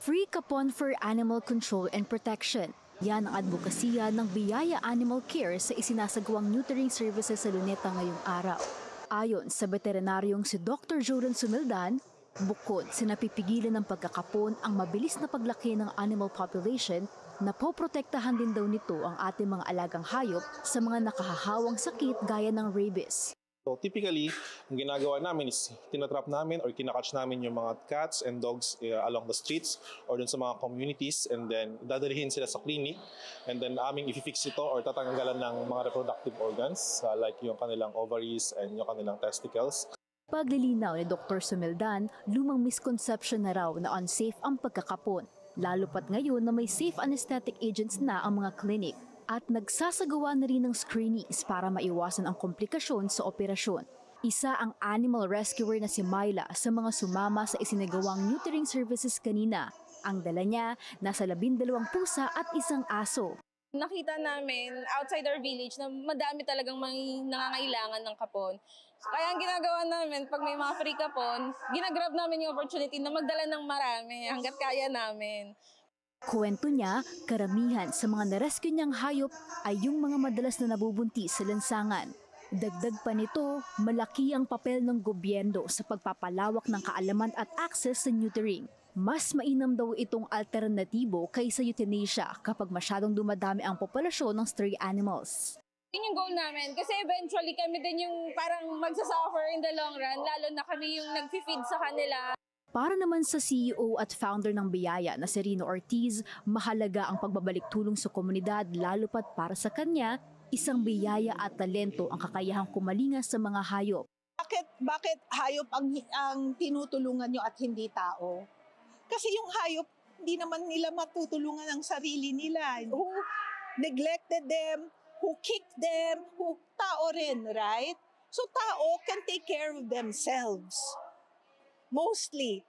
Free Capon for Animal Control and Protection. Yan ang advokasya ng Biyaya Animal Care sa isinasagawang neutering services sa Luneta ngayong araw. Ayon sa veterinaryong si Dr. Jordan Sumildan, bukod sa napipigilan ng pagkakapon ang mabilis na paglaki ng animal population, napoprotektahan din daw nito ang ating mga alagang hayop sa mga nakahahawang sakit gaya ng rabies. So typically, ang ginagawa namin is tinatrap namin or kinakatch namin yung mga cats and dogs along the streets or dun sa mga communities, and then dadalhin sila sa clinic, and then aming i-fix ito or tatanggalan ng mga reproductive organs like yung kanilang ovaries and yung kanilang testicles. Paglilinaw ni Dr. Sumildan, lumang misconception na raw na unsafe ang pagkakapon, lalo pat ngayon na may safe anesthetic agents na ang mga clinic. At nagsasagawa na rin ng screenings para maiwasan ang komplikasyon sa operasyon. Isa ang animal rescuer na si Myla sa mga sumama sa isinagawang neutering services kanina. Ang dala niya, nasa 12 pusa at isang aso. Nakita namin outside our village na madami talagang may nangangailangan ng kapon. Kaya ang ginagawa namin, pag may mga free kapon, ginagrab namin yung opportunity na magdala ng marami hanggat kaya namin. Kwento niya, karamihan sa mga narescue niyang hayop ay yung mga madalas na nabubuntis sa lansangan. Dagdag pa nito, malaki ang papel ng gobyerno sa pagpapalawak ng kaalaman at access sa neutering. Mas mainam daw itong alternatibo kaysa euthanasia kapag masyadong dumadami ang populasyon ng stray animals. Yun yung goal namin kasi eventually kami din yung parang magsasuffer in the long run, lalo na kami yung nag-feed sa kanila. Para naman sa CEO at founder ng Biyaya na si Rino Ortiz, mahalaga ang pagbabalik tulong sa komunidad lalo pat para sa kanya, isang biyaya at talento ang kakayahang kumalinga sa mga hayop. Bakit hayop ang tinutulungan nyo at hindi tao? Kasi yung hayop, hindi naman nila matutulungan ang sarili nila. Who neglected them, who kicked them, who tao rin, right? So tao can take care of themselves. Mostly.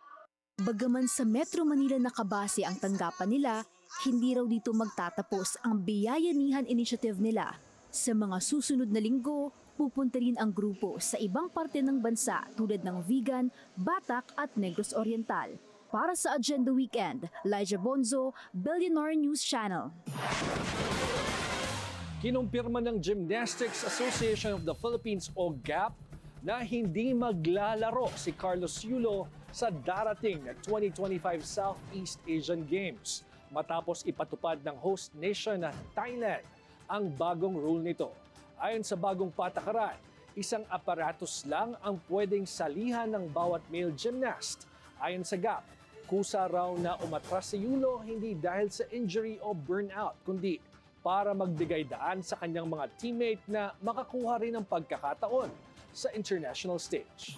Bagaman sa Metro Manila nakabase ang tanggapan nila, hindi raw dito magtatapos ang Biyayanihan Initiative nila. Sa mga susunod na linggo, pupunta rin ang grupo sa ibang parte ng bansa tulad ng Vigan, Batak at Negros Oriental. Para sa Agenda Weekend, Elijah Bonzo, Billionaire News Channel. Kinumpirma ng Gymnastics Association of the Philippines o GAP na hindi maglalaro si Carlos Yulo sa darating na 2025 Southeast Asian Games matapos ipatupad ng host nation na Thailand ang bagong rule nito. Ayon sa bagong patakaran, isang aparatus lang ang pwedeng salihan ng bawat male gymnast. Ayon sa GAP, kusa raw na umatras si Yulo hindi dahil sa injury o burnout, kundi para magbigay daan sa kanyang mga teammate na makakuha rin ng pagkakataon sa international stage.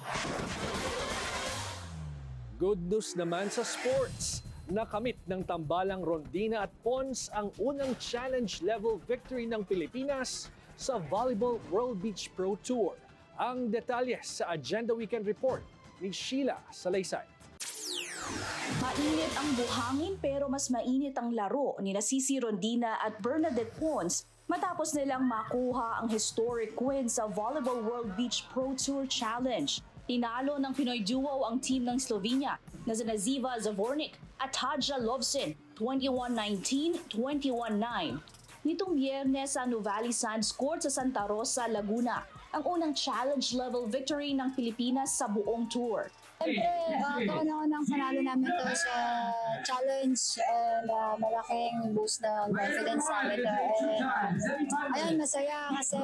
Good news naman sa sports. Nakamit ng tambalang Rondina at Pons ang unang challenge level victory ng Pilipinas sa Volleyball World Beach Pro Tour. Ang detalye sa Agenda Weekend Report ni Sheila Salaysay. Mainit ang buhangin pero mas mainit ang laro ni Sisi Rondina at Bernadette Pons matapos nilang makuha ang historic win sa Volleyball World Beach Pro Tour Challenge. Tinalo ng Pinoy duo ang team ng Slovenia na sina Ziva Zavornik at Hadja Lovsin 21-19, 21-9. Nitong Biyernes sa Nuvali Sands Court sa Santa Rosa, Laguna, ang unang challenge level victory ng Pilipinas sa buong tour. Siyempre, kauna-unang panalo namin to sa challenge and malaking boost ng confidence namin. Ayun, masaya kasi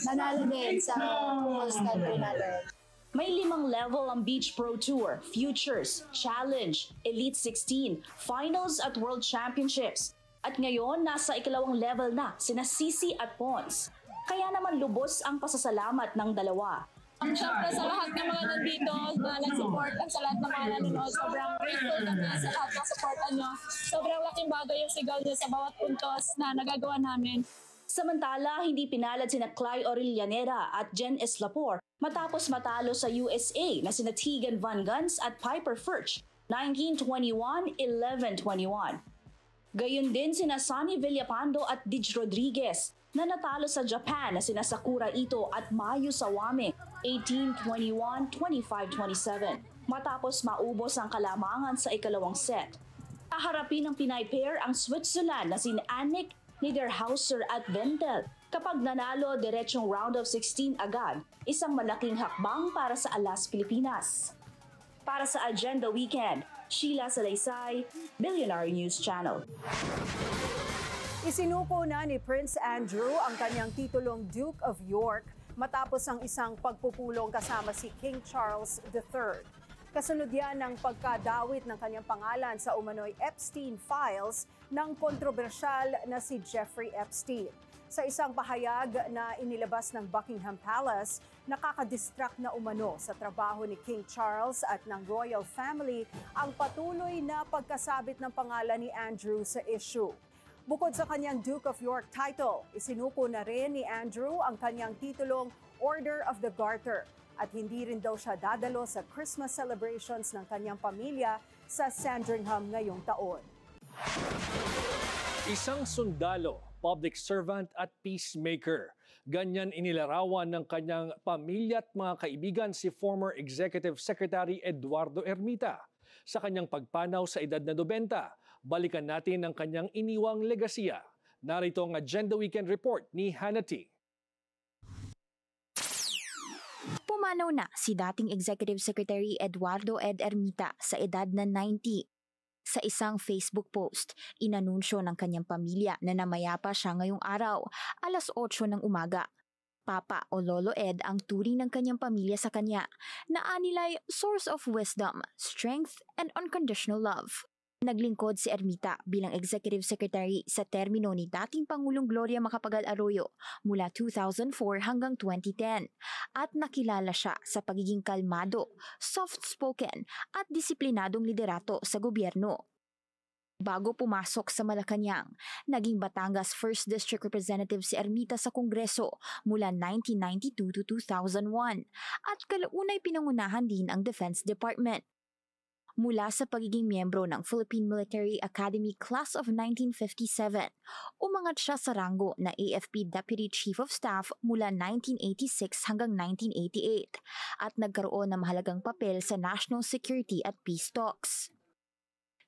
nanalo din sa host country natin. May 5 level ang Beach Pro Tour, Futures, Challenge, Elite 16, Finals at World Championships. At ngayon, nasa 2nd level na sina Sisi at Pons. Kaya naman lubos ang pasasalamat ng dalawa. Siyempre sa lahat ng mga nandito na nag-support at sa lahat ng mga nanonood, sobrang grateful kami sa lahat ng supportan nyo. Sobrang laking bagay yung sigaw nyo sa bawat puntos na nagagawa namin. Samantala, hindi pinalad sina Clay Orillanera at Jen Eslapor matapos matalo sa USA na sina Tegan Van Guns at Piper Furch, 19-21, 11-21. Gayon din sina Sunny Villapando at Dij Rodriguez na natalo sa Japan na sina Sakura Ito at Mayu Sawame, 18-21, 25-27. Matapos maubos ang kalamangan sa ikalawang set. Haharapin ng Pinay pair ang Switzerland na sina Annick, Niederhauser at Ventel. Kapag nanalo diretsong round of 16 agad, isang malaking hakbang para sa Alas Pilipinas. Para sa Agenda Weekend, Sheila Salaysay, Billionaire News Channel. Isinuko na ni Prince Andrew ang kanyang titulong Duke of York matapos ang isang pagpupulong kasama si King Charles III. Kasunod yan ng pagkadawit ng kanyang pangalan sa umano'y Epstein Files ng kontrobersyal na si Jeffrey Epstein. Sa isang pahayag na inilabas ng Buckingham Palace, nakakadistract na umano sa trabaho ni King Charles at ng royal family ang patuloy na pagkasabit ng pangalan ni Andrew sa issue. Bukod sa kanyang Duke of York title, isinuko na rin ni Andrew ang kanyang titulong Order of the Garter at hindi rin daw siya dadalo sa Christmas celebrations ng kanyang pamilya sa Sandringham ngayong taon. Isang sundalo, public servant at peacemaker. Ganyan inilarawan ng kanyang pamilya at mga kaibigan si former Executive Secretary Eduardo Ermita. Sa kanyang pagpanaw sa edad na 90, balikan natin ang kanyang iniwang legasiya. Narito ang Agenda Weekend Report ni Hannity. Pumanaw na si dating Executive Secretary Eduardo Ed Ermita sa edad na 90. Sa isang Facebook post, inanunsyo ng kanyang pamilya na namayapa siya ngayong araw, alas 8 ng umaga. Papa o Lolo Ed ang turing ng kanyang pamilya sa kanya, na anilay source of wisdom, strength, and unconditional love. Naglingkod si Ermita bilang Executive Secretary sa termino ni dating Pangulong Gloria Macapagal Arroyo mula 2004 hanggang 2010 at nakilala siya sa pagiging kalmado, soft-spoken at disiplinadong liderato sa gobyerno. Bago pumasok sa Malacanang, naging Batangas 1st District Representative si Ermita sa Kongreso mula 1992 to 2001 at kalaunay pinangunahan din ang Defense Department. Mula sa pagiging miyembro ng Philippine Military Academy Class of 1957, umangat siya sa ranggo na AFP Deputy Chief of Staff mula 1986 hanggang 1988 at nagkaroon ng mahalagang papel sa national security at peace talks.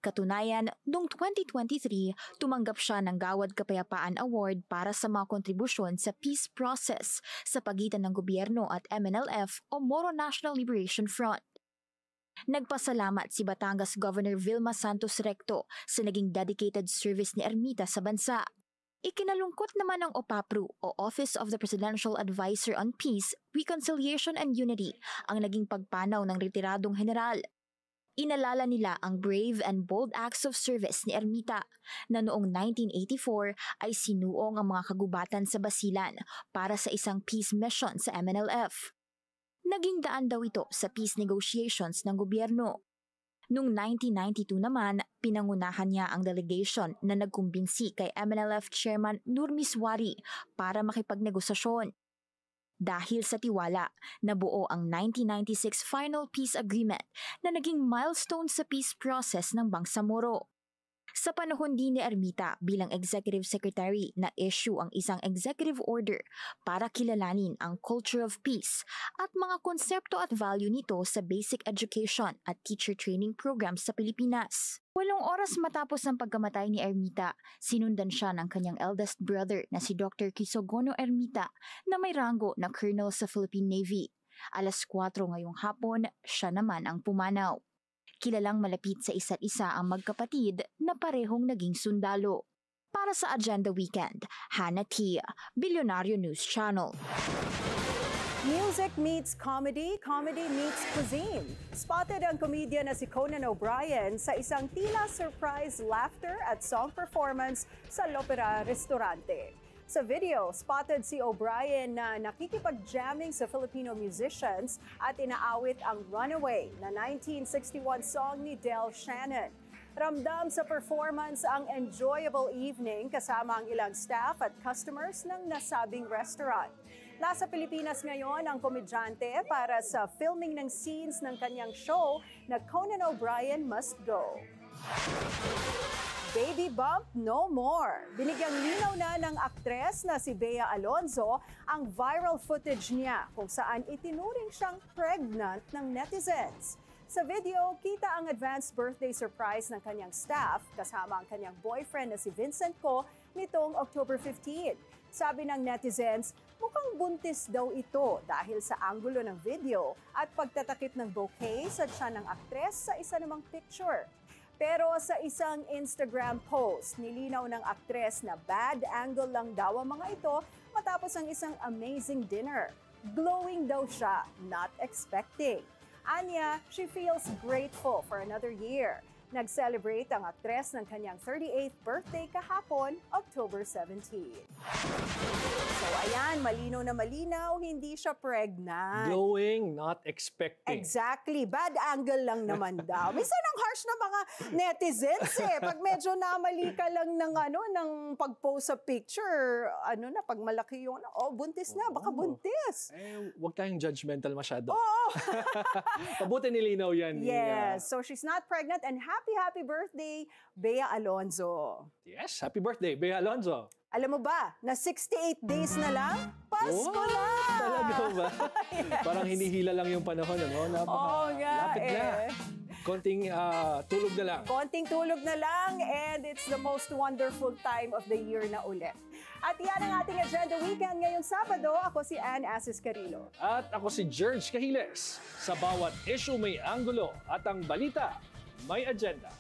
Katunayan, noong 2023, tumanggap siya ng Gawad Kapayapaan Award para sa mga kontribusyon sa peace process sa pagitan ng gobyerno at MNLF o Moro National Liberation Front. Nagpasalamat si Batangas Governor Vilma Santos Recto sa naging dedicated service ni Ermita sa bansa. Ikinalungkot naman ng OPAPRU o Office of the Presidential Advisor on Peace, Reconciliation and Unity ang naging pagpanaw ng retiradong general. Inalala nila ang brave and bold acts of service ni Ermita na noong 1984 ay sinuong ang mga kagubatan sa Basilan para sa isang peace mission sa MNLF. Naging daan daw ito sa peace negotiations ng gobyerno. Noong 1992 naman, pinangunahan niya ang delegation na nagkumbinsi kay MNLF Chairman Nurmi Suari para makipagnegosasyon. Dahil sa tiwala, nabuo ang 1996 Final Peace Agreement na naging milestone sa peace process ng Bangsamoro. Sa panahon din ni Ermita bilang Executive Secretary na issue ang isang executive order para kilalanin ang culture of peace at mga konsepto at value nito sa basic education at teacher training programs sa Pilipinas. 8 oras matapos ang pagkamatay ni Ermita, sinundan siya ng kanyang eldest brother na si Dr. Crisogono Ermita na may ranggo na colonel sa Philippine Navy. Alas 4 ngayong hapon, siya naman ang pumanaw. Kilalang malapit sa isa't isa ang magkapatid na parehong naging sundalo. Para sa Agenda Weekend, Hannah T., Bilyonaryo News Channel. Music meets comedy, comedy meets cuisine. Spotted ang comedian na si Conan O'Brien sa isang tila surprise laughter at song performance sa L'Opera Restaurante. Sa video, spotted si O'Brien na nakikipag-jamming sa Filipino musicians at inaawit ang Runaway na 1961 song ni Del Shannon. Ramdam sa performance ang enjoyable evening kasama ang ilang staff at customers ng nasabing restaurant. Nasa Pilipinas ngayon ang komedyante para sa filming ng scenes ng kanyang show na Conan O'Brien Must Go. Baby bump no more. Binigyang linaw na ng aktres na si Bea Alonzo ang viral footage niya kung saan itinuring siyang pregnant ng netizens. Sa video, kita ang advanced birthday surprise ng kanyang staff kasama ang kanyang boyfriend na si Vincent Ko nitong October 15. Sabi ng netizens, mukhang buntis daw ito dahil sa anggulo ng video at pagtatakip ng bouquet sa tiyan ng aktres sa isa namang picture. Pero sa isang Instagram post, nilinaw ng aktres na bad angle lang daw ang mga ito matapos ang isang amazing dinner. Glowing daw siya, not expecting. Anya, she feels grateful for another year. Nag-celebrate ang aktres ng kanyang 38th birthday kahapon, October 17. So ayan, malinaw na malinaw, hindi siya pregnant. Glowing, not expecting. Exactly. Bad angle lang naman daw. Minsan ang harsh na mga netizens eh. Pag medyo namali ka lang ng ng pag-post sa picture, pag malaki yung, buntis na, baka buntis. Huwag tayong judgmental masyado. Oo. Pabuti nilinaw yan. Yes. So she's not pregnant and happy birthday, Bea Alonzo. Yes, happy birthday, Bea Alonzo. Alam mo ba, na 68 days na lang, Pasko na! Talaga ba? Yes. Parang hinihila lang yung panahon, Lapit na. Konting tulog na lang. Konting tulog na lang and it's the most wonderful time of the year na ulit. At yan ang ating Agenda Weekend ngayong Sabado. Ako si Ann Asis Carilo. At ako si George Cahiles. Sa bawat issue may anggulo at ang balita may agenda.